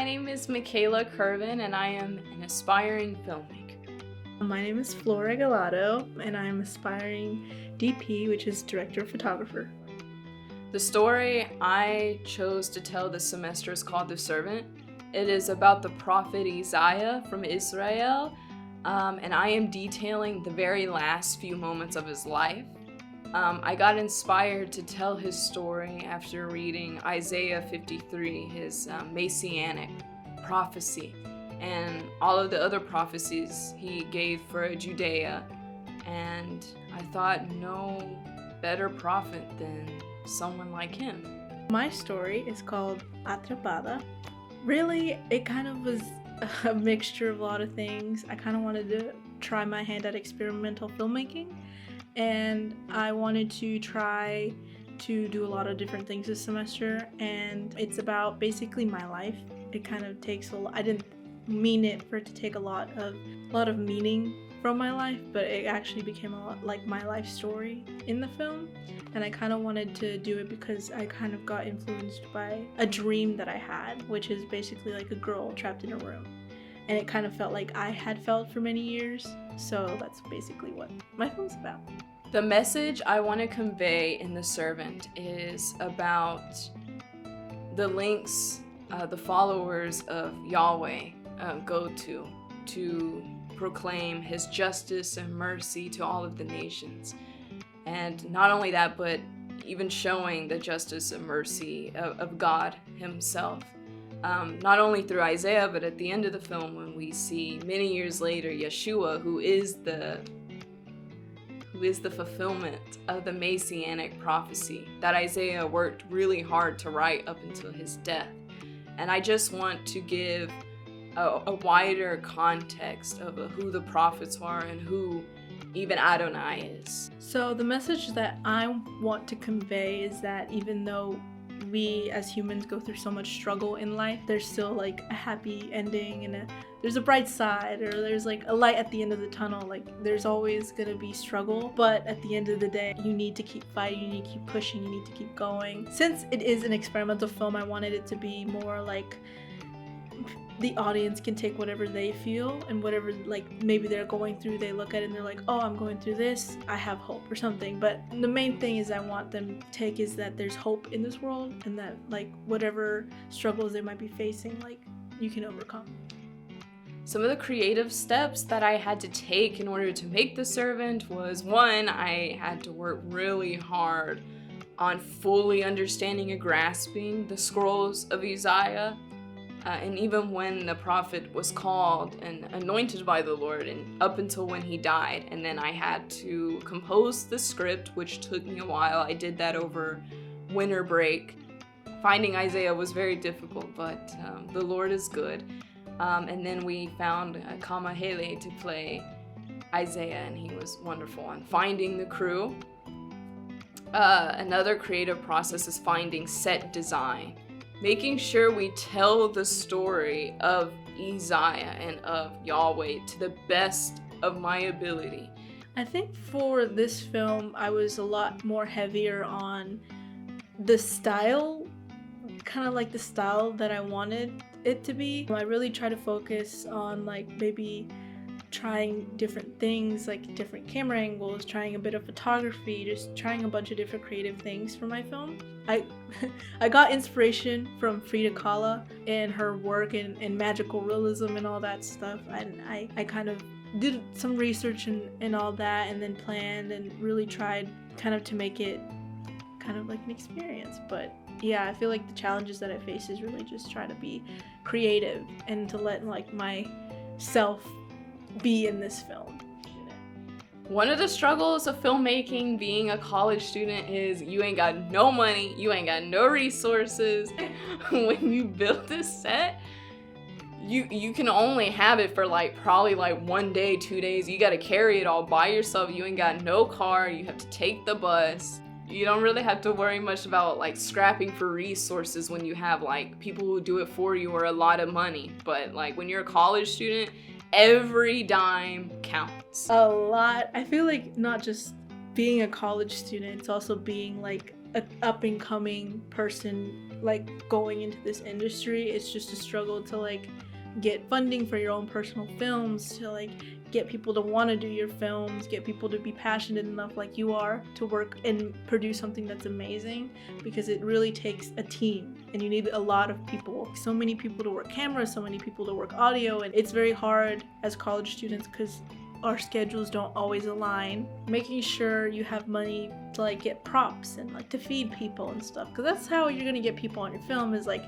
my name is Makayla Kirven and I am an aspiring filmmaker. My name is Flor Regalado and I'm aspiring DP, which is director of photographer. The story I chose to tell this semester is called The Servant. It is about the prophet Isaiah from Israel, and I am detailing the very last few moments of his life. I got inspired to tell his story after reading Isaiah 53, his messianic prophecy, and all of the other prophecies he gave for Judea. And I thought no better prophet than someone like him. My story is called Atrapada. Really, it kind of was a mixture of a lot of things. I kind of wanted to try my hand at experimental filmmaking, and I wanted to try to do a lot of different things this semester, and it's about basically my life. It kind of takes a lot. I didn't mean it for it to take a lot of meaning from my life, but it actually became a lot like my life story in the film. And I kind of wanted to do it because I kind of got influenced by a dream that I had, which is basically like a girl trapped in a room. And it kind of felt like I had felt for many years. So that's basically what my film's about. The message I want to convey in The Servant is about the links the followers of Yahweh go to proclaim his justice and mercy to all of the nations. And not only that, but even showing the justice and mercy of God himself. Not only through Isaiah, but at the end of the film when we see many years later Yeshua, who is the fulfillment of the messianic prophecy that Isaiah worked really hard to write up until his death. And I just want to give a wider context of who the prophets are and who even Adonai is. So the message that I want to convey is that even though we as humans go through so much struggle in life, there's still like a happy ending and there's a bright side, or there's like a light at the end of the tunnel. Like there's always gonna be struggle, but at the end of the day, you need to keep fighting, you need to keep pushing, you need to keep going. Since it is an experimental film, I wanted it to be more like the audience can take whatever they feel and whatever like maybe they're going through, they look at it and they're like, oh, I'm going through this, I have hope or something. But the main thing is I want them to take is that there's hope in this world, and that like whatever struggles they might be facing, like you can overcome. Some of the creative steps that I had to take in order to make The Servant was, one, I had to work really hard on fully understanding and grasping the scrolls of Isaiah. And even when the prophet was called and anointed by the Lord, and up until when he died, and then I had to compose the script, which took me a while. I did that over winter break. Finding Isaiah was very difficult, but the Lord is good. And then we found Makayla to play Isaiah, and he was wonderful. And finding the crew. Another creative process is finding set design. Making sure we tell the story of Isaiah and of Yahweh to the best of my ability. I think for this film, I was a lot more heavier on the style, kind of like the style that I wanted it to be. I really try to focus on like maybe trying different things, like different camera angles, trying a bit of photography, just trying a bunch of different creative things for my film. I got inspiration from Frida Kahlo and her work in magical realism and all that stuff, and I kind of did some research and all that, and then planned and really tried kind of to make it kind of like an experience. But yeah, I feel like the challenges that I face is really just try to be creative and to let like myself be in this film. One of the struggles of filmmaking being a college student is you ain't got no money, you ain't got no resources. When you build this set, you can only have it for like probably like 1 day, 2 days. You gotta carry it all by yourself. You ain't got no car, you have to take the bus. You don't really have to worry much about like scrapping for resources when you have like people who do it for you or a lot of money. But like when you're a college student, every dime counts. A lot. I feel like not just being a college student, it's also being like an up and coming person like going into this industry. It's just a struggle to like get funding for your own personal films, to like get people to want to do your films, get people to be passionate enough like you are to work and produce something that's amazing, because it really takes a team and you need a lot of people. So many people to work cameras, so many people to work audio, and it's very hard as college students because our schedules don't always align. Making sure you have money to like get props and like to feed people and stuff, because that's how you're gonna get people on your film, is like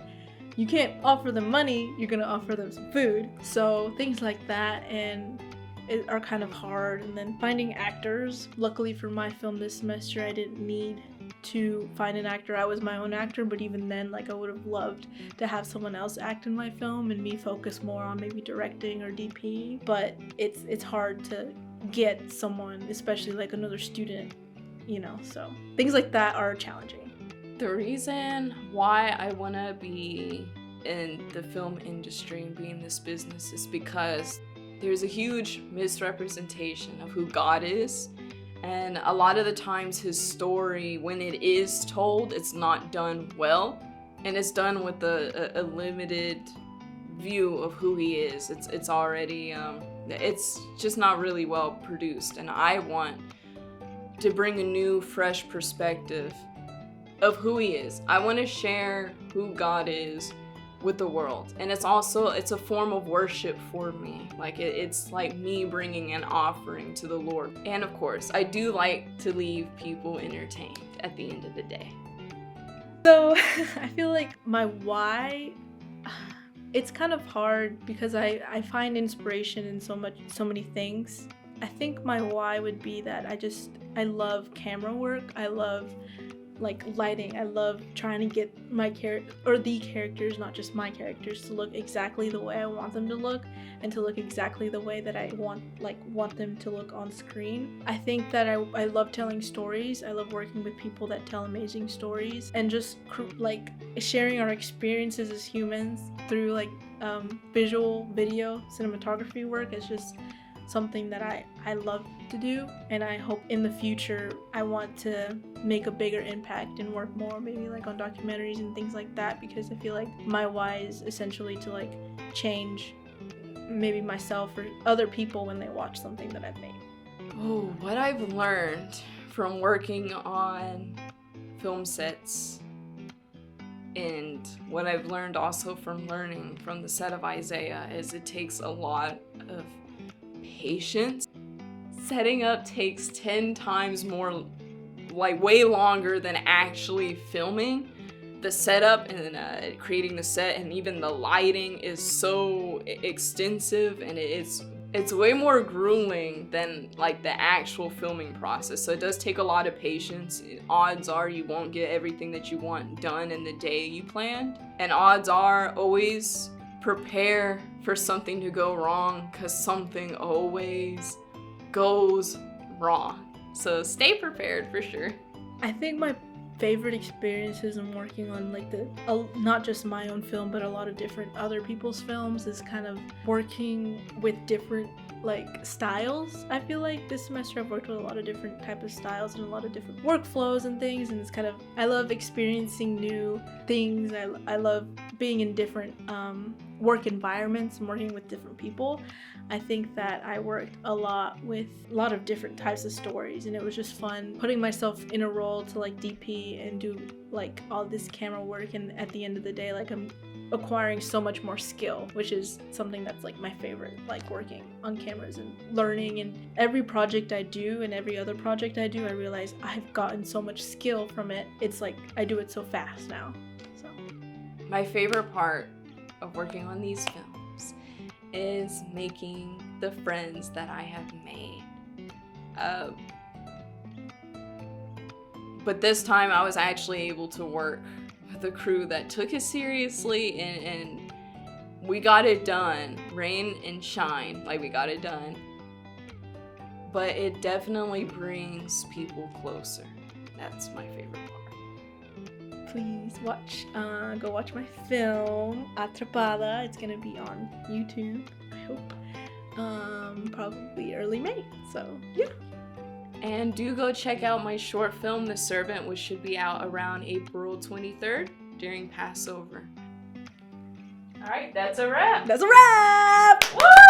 you can't offer them money, you're gonna offer them some food. So things like that and it are kind of hard. And then finding actors. Luckily for my film this semester, I didn't need to find an actor. I was my own actor, but even then, like, I would have loved to have someone else act in my film and me focus more on maybe directing or DP. But it's hard to get someone, especially like another student, you know, so things like that are challenging. The reason why I want to be in the film industry and be in this business is because there's a huge misrepresentation of who God is, and a lot of the times his story, when it is told, it's not done well, and it's done with a limited view of who he is. It's already it's just not really well produced, and I want to bring a new, fresh perspective of who he is. I want to share who God is with the world, and it's a form of worship for me. Like it's like me bringing an offering to the Lord. And of course, I do like to leave people entertained at the end of the day. So I feel like my why, it's kind of hard because I find inspiration in so many things. I think my why would be that I love camera work. I love like lighting. I love trying to get my the characters, not just my characters, to look exactly the way I want them to look, and to look exactly the way that I want them to look on screen. I think that I love telling stories. I love working with people that tell amazing stories, and just like sharing our experiences as humans through like visual, video, cinematography work is just something that I love to do, and I hope in the future I want to make a bigger impact and work more maybe like on documentaries and things like that, because I feel like my why is essentially to like change maybe myself or other people when they watch something that I've made. Oh, what I've learned from working on film sets, and what I've learned also from learning from the set of Isaiah, is it takes a lot of patience. Setting up takes 10 times more, like way longer than actually filming. The setup and creating the set and even the lighting is so extensive, and it's way more grueling than like the actual filming process. So it does take a lot of patience. Odds are you won't get everything that you want done in the day you planned, and odds are always prepare for something to go wrong, because something always goes wrong. So stay prepared for sure. I think my favorite experiences in working on like not just my own film but a lot of different other people's films is kind of working with different like styles. I feel like this semester I've worked with a lot of different type of styles and a lot of different workflows and things, and it's kind of, I love experiencing new things. I love being in different work environments and working with different people. I think that I worked a lot with a lot of different types of stories, and it was just fun putting myself in a role to like DP and do like all this camera work, and at the end of the day like I'm acquiring so much more skill, which is something that's like my favorite, like working on cameras and learning. And every project I do and every other project I do, I realize I've gotten so much skill from it. It's like I do it so fast now. So my favorite part of working on these films is making the friends that I have made. But this time I was actually able to work with a crew that took it seriously, and we got it done. Rain and shine, like we got it done. But it definitely brings people closer. That's my favorite part. please go watch my film Atrapada. It's gonna be on YouTube, I hope, probably early May. So yeah. And do go check out my short film, The Servant, which should be out around April 23rd during Passover. All right, that's a wrap. That's a wrap! Woo!